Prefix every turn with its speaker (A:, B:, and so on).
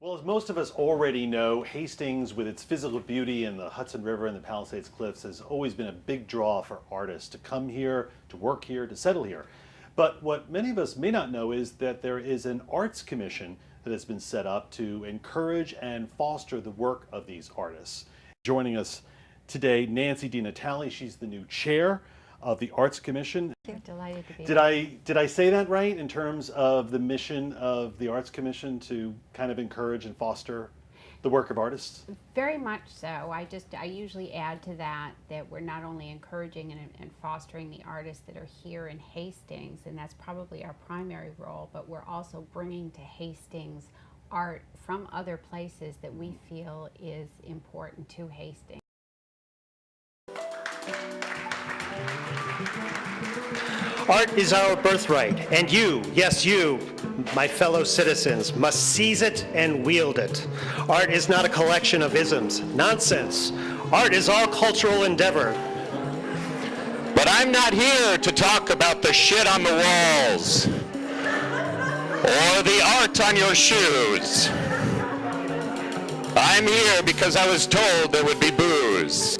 A: Well, as most of us already know, Hastings, with its physical beauty and the Hudson River and the Palisades Cliffs, has always been a big draw for artists to come here, to work here, to settle here. But what many of us may not know is that there is an arts commission that has been set up to encourage and foster the work of these artists. Joining us today, Nancy DiNatale. She's the new chair of the Arts Commission.
B: I'm delighted to be
A: here. Did I say that right in terms of the mission of the Arts Commission to kind of encourage and foster the work of artists?
B: Very much so. I usually add to that we're not only encouraging and fostering the artists that are here in Hastings, and that's probably our primary role, but we're also bringing to Hastings art from other places that we feel is important to Hastings.
C: Art is our birthright, and you, yes you, my fellow citizens, must seize it and wield it. Art is not a collection of isms, nonsense. Art is all cultural endeavor.
D: But I'm not here to talk about the shit on the walls or the art on your shoes. I'm here because I was told there would be booze.